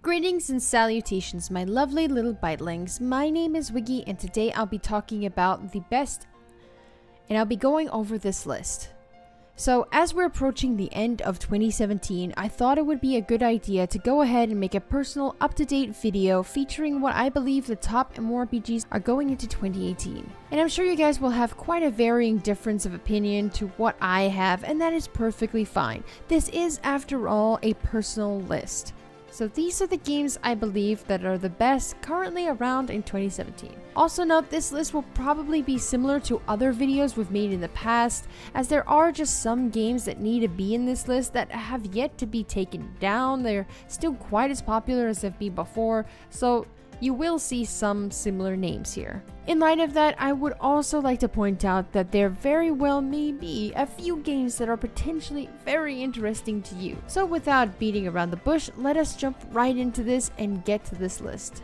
Greetings and salutations, my lovely little bitelings. My name is Wiggy, and today I'll be talking about the best, and I'll be going over this list. So, as we're approaching the end of 2017, I thought it would be a good idea to go ahead and make a personal, up-to-date video featuring what I believe the top MMORPGs are going into 2018. And I'm sure you guys will have quite a varying difference of opinion to what I have, and that is perfectly fine. This is, after all, a personal list. So these are the games I believe that are the best currently around in 2017. Also note, this list will probably be similar to other videos we've made in the past, as there are just some games that need to be in this list that have yet to be taken down. They're still quite as popular as they've been before, so you will see some similar names here. In light of that, I would also like to point out that there very well may be a few games that are potentially very interesting to you. So without beating around the bush, let us jump right into this and get to this list.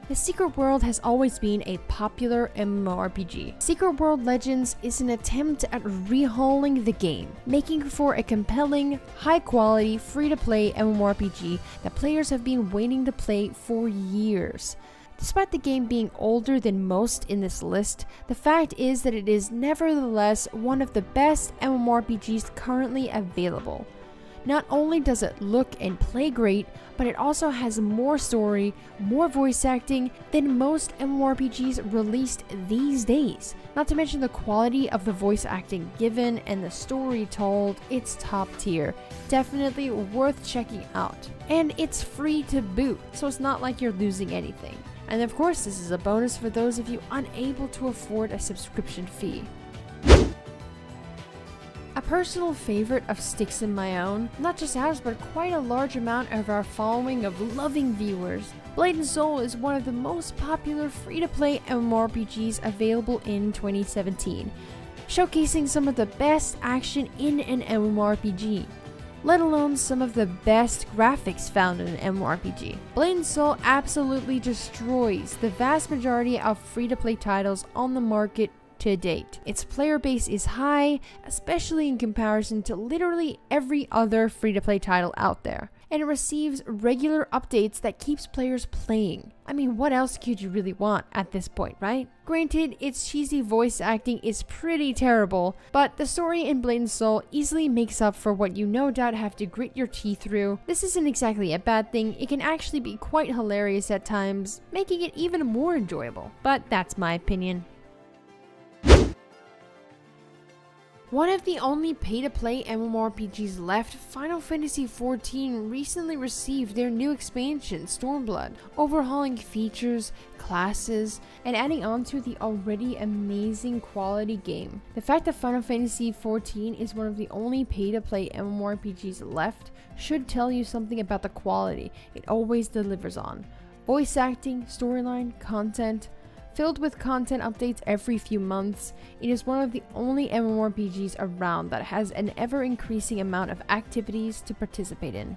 The Secret World has always been a popular MMORPG. Secret World Legends is an attempt at rehauling the game, making for a compelling, high-quality, free-to-play MMORPG that players have been waiting to play for years. Despite the game being older than most in this list, the fact is that it is nevertheless one of the best MMORPGs currently available. Not only does it look and play great, but it also has more story, more voice acting than most MMORPGs released these days. Not to mention the quality of the voice acting given and the story told, it's top tier. Definitely worth checking out. And it's free to boot, so it's not like you're losing anything. And of course, this is a bonus for those of you unable to afford a subscription fee. A personal favorite of Sticks in My Own, not just ours but quite a large amount of our following of loving viewers, Blade and Soul is one of the most popular free-to-play MMORPGs available in 2017, showcasing some of the best action in an MMORPG, let alone some of the best graphics found in an MMORPG. Blade and Soul absolutely destroys the vast majority of free-to-play titles on the market to date. Its player base is high, especially in comparison to literally every other free-to-play title out there, and it receives regular updates that keeps players playing. I mean, what else could you really want at this point, right? Granted, its cheesy voice acting is pretty terrible, but the story in Blade and Soul easily makes up for what you no doubt have to grit your teeth through. This isn't exactly a bad thing, it can actually be quite hilarious at times, making it even more enjoyable. But that's my opinion. One of the only pay-to-play MMORPGs left, Final Fantasy XIV recently received their new expansion, Stormblood, overhauling features, classes, and adding on to the already amazing quality game. The fact that Final Fantasy XIV is one of the only pay-to-play MMORPGs left should tell you something about the quality it always delivers on. Voice acting, storyline, content. Filled with content updates every few months, it is one of the only MMORPGs around that has an ever-increasing amount of activities to participate in.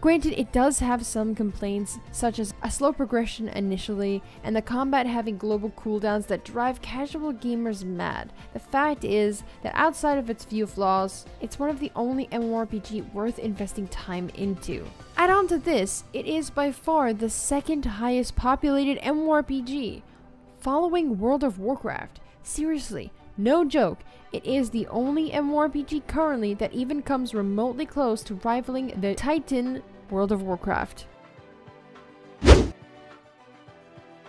Granted, it does have some complaints, such as a slow progression initially, and the combat having global cooldowns that drive casual gamers mad. The fact is that outside of its few flaws, it's one of the only MMORPG worth investing time into. Add on to this, it is by far the second highest populated MMORPG, following World of Warcraft. Seriously, no joke, it is the only MMORPG currently that even comes remotely close to rivaling the Titan World of Warcraft.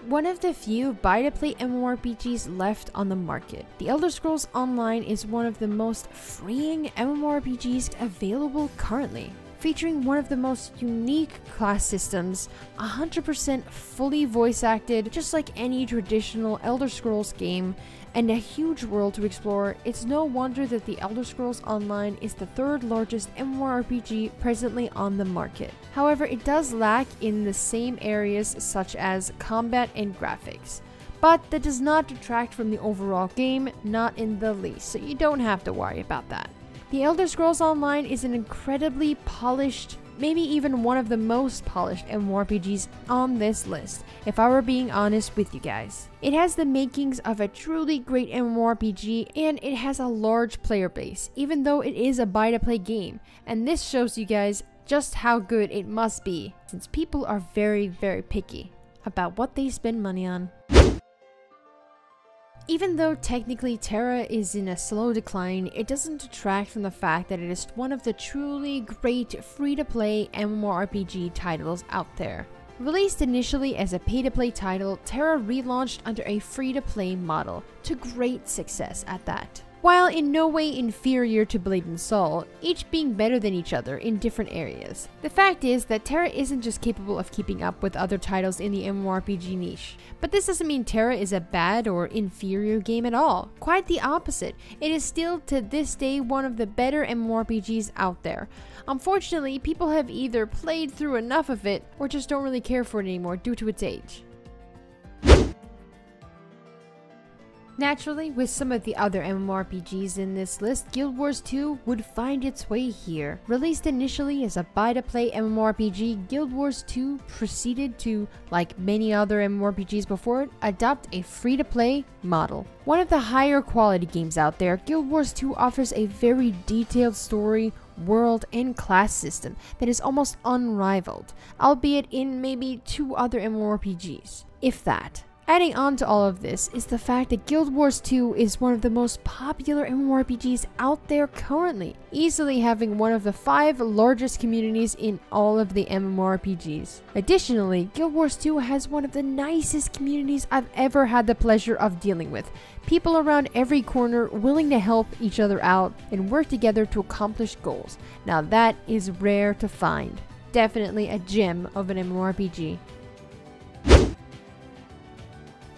One of the few buy-to-play MMORPGs left on the market, The Elder Scrolls Online is one of the most freeing MMORPGs available currently. Featuring one of the most unique class systems, 100% fully voice acted, just like any traditional Elder Scrolls game, and a huge world to explore, it's no wonder that The Elder Scrolls Online is the third largest MMORPG presently on the market. However, it does lack in the same areas such as combat and graphics. But that does not detract from the overall game, not in the least, so you don't have to worry about that. The Elder Scrolls Online is an incredibly polished, maybe even one of the most polished MMORPGs on this list, if I were being honest with you guys. It has the makings of a truly great MMORPG, and it has a large player base, even though it is a buy-to-play game, and this shows you guys just how good it must be, since people are very, very picky about what they spend money on. Even though technically TERA is in a slow decline, it doesn't detract from the fact that it is one of the truly great free-to-play MMORPG titles out there. Released initially as a pay-to-play title, TERA relaunched under a free-to-play model, to great success at that. While in no way inferior to Blade and Soul, each being better than each other in different areas. The fact is that TERA isn't just capable of keeping up with other titles in the MMORPG niche. But this doesn't mean TERA is a bad or inferior game at all. Quite the opposite. It is still to this day one of the better MMORPGs out there. Unfortunately, people have either played through enough of it or just don't really care for it anymore due to its age. Naturally, with some of the other MMORPGs in this list, Guild Wars 2 would find its way here. Released initially as a buy-to-play MMORPG, Guild Wars 2 proceeded to, like many other MMORPGs before it, adopt a free-to-play model. One of the higher quality games out there, Guild Wars 2 offers a very detailed story, world, and class system that is almost unrivaled, albeit in maybe 2 other MMORPGs, if that. Adding on to all of this is the fact that Guild Wars 2 is one of the most popular MMORPGs out there currently, easily having one of the 5 largest communities in all of the MMORPGs. Additionally, Guild Wars 2 has one of the nicest communities I've ever had the pleasure of dealing with. People around every corner willing to help each other out and work together to accomplish goals. Now that is rare to find. Definitely a gem of an MMORPG.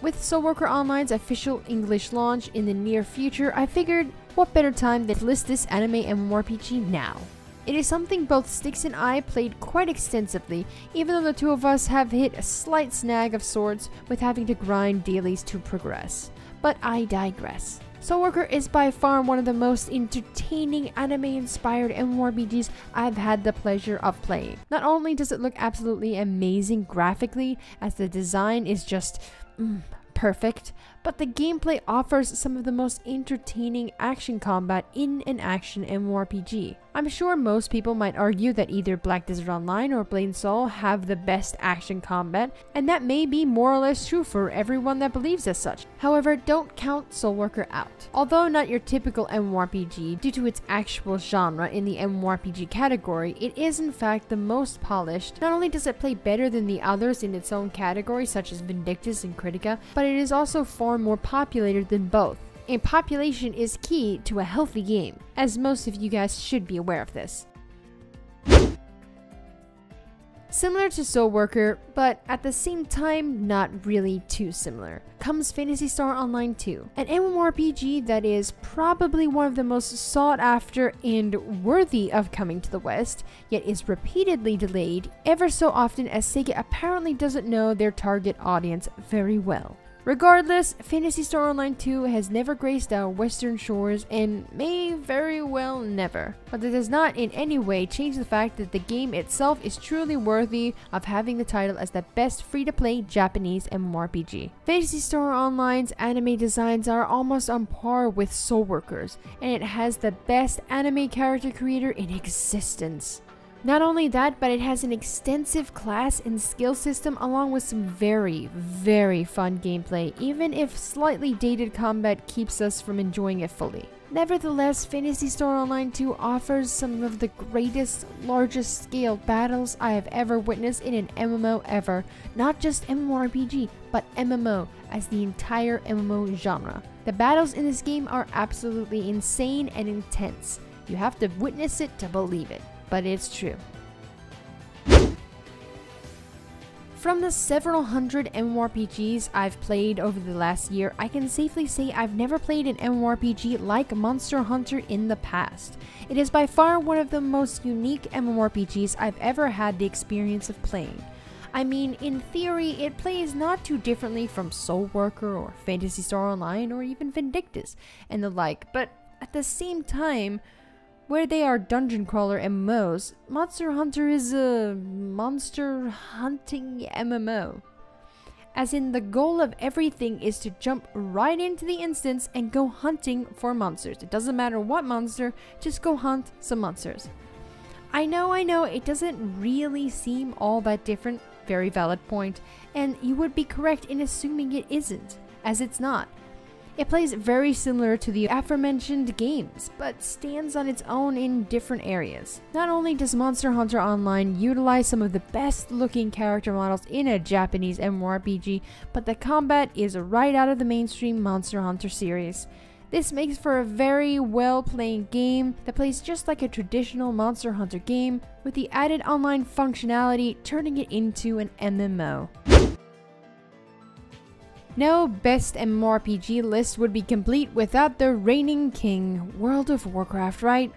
With Soulworker Online's official English launch in the near future, I figured what better time than to list this anime MMORPG now. It is something both Styx and I played quite extensively, even though the two of us have hit a slight snag of sorts with having to grind dailies to progress. But I digress. Soulworker is by far one of the most entertaining anime-inspired MMORPGs I've had the pleasure of playing. Not only does it look absolutely amazing graphically, as the design is just perfect, but the gameplay offers some of the most entertaining action combat in an action MMORPG. I'm sure most people might argue that either Black Desert Online or Blade and Soul have the best action combat, and that may be more or less true for everyone that believes as such. However, don't count Soulworker out. Although not your typical MMORPG due to its actual genre in the MMORPG category, it is in fact the most polished. Not only does it play better than the others in its own category such as Vindictus and Critica, but it is also far more populated than both. And population is key to a healthy game, as most of you guys should be aware of this. Similar to Soulworker, but at the same time not really too similar, comes Phantasy Star Online 2, an MMORPG that is probably one of the most sought after and worthy of coming to the West, yet is repeatedly delayed ever so often as Sega apparently doesn't know their target audience very well. Regardless, Phantasy Star Online 2 has never graced our western shores and may very well never. But it does not in any way change the fact that the game itself is truly worthy of having the title as the best free-to-play Japanese MMORPG. Phantasy Star Online's anime designs are almost on par with Soulworker's, and it has the best anime character creator in existence. Not only that, but it has an extensive class and skill system along with some very, very fun gameplay, even if slightly dated combat keeps us from enjoying it fully. Nevertheless, Phantasy Star Online 2 offers some of the greatest, largest scale battles I have ever witnessed in an MMO ever. Not just MMORPG, but MMO as the entire MMO genre. The battles in this game are absolutely insane and intense. You have to witness it to believe it. But it's true. From the several hundred MMORPGs I've played over the last year, I can safely say I've never played an MMORPG like Monster Hunter in the past. It is by far one of the most unique MMORPGs I've ever had the experience of playing. I mean, in theory, it plays not too differently from Soulworker or Phantasy Star Online or even Vindictus and the like, but at the same time, where they are dungeon crawler MMOs, Monster Hunter is a monster hunting MMO. As in, the goal of everything is to jump right into the instance and go hunting for monsters. It doesn't matter what monster, just go hunt some monsters. I know, it doesn't really seem all that different, very valid point, and you would be correct in assuming it isn't, as it's not. It plays very similar to the aforementioned games, but stands on its own in different areas. Not only does Monster Hunter Online utilize some of the best looking character models in a Japanese MMORPG, but the combat is right out of the mainstream Monster Hunter series. This makes for a very well-playing game that plays just like a traditional Monster Hunter game, with the added online functionality turning it into an MMO. No best MMORPG list would be complete without the reigning king, World of Warcraft, right?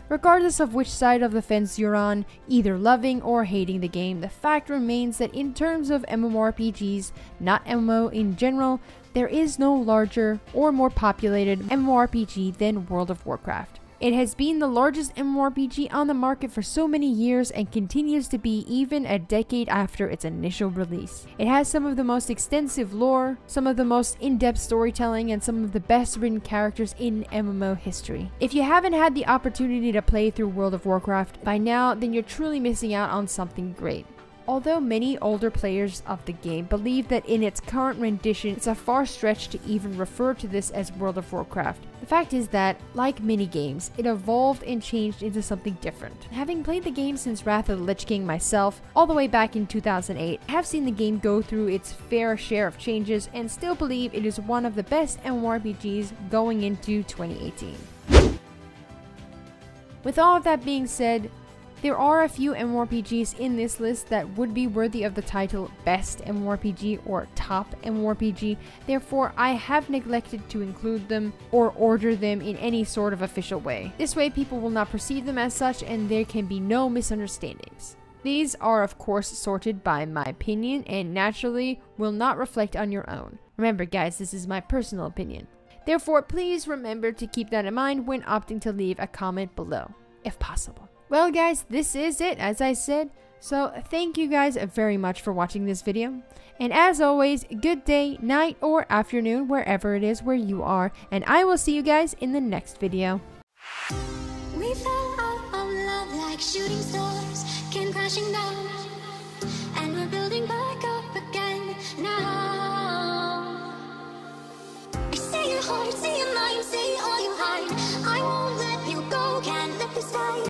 Regardless of which side of the fence you're on, either loving or hating the game, the fact remains that in terms of MMORPGs, not MMO in general, there is no larger or more populated MMORPG than World of Warcraft. It has been the largest MMORPG on the market for so many years and continues to be even a decade after its initial release. It has some of the most extensive lore, some of the most in-depth storytelling, and some of the best written characters in MMO history. If you haven't had the opportunity to play through World of Warcraft by now, then you're truly missing out on something great. Although many older players of the game believe that in its current rendition, it's a far stretch to even refer to this as World of Warcraft. The fact is that, like many games, it evolved and changed into something different. Having played the game since Wrath of the Lich King myself, all the way back in 2008, I have seen the game go through its fair share of changes and still believe it is one of the best MMORPGs going into 2018. With all of that being said, there are a few MMORPGs in this list that would be worthy of the title Best MMORPG or Top MMORPG, therefore I have neglected to include them or order them in any sort of official way. This way people will not perceive them as such and there can be no misunderstandings. These are of course sorted by my opinion and naturally will not reflect on your own. Remember guys, this is my personal opinion. Therefore please remember to keep that in mind when opting to leave a comment below, if possible. Well guys, this is it as I said, so thank you guys very much for watching this video, and as always, good day, night, or afternoon wherever it is where you are, and I will see you guys in the next video. We fell out of love like shooting stars, came crashing down, and we're building back up again now. I see your heart, see your mind,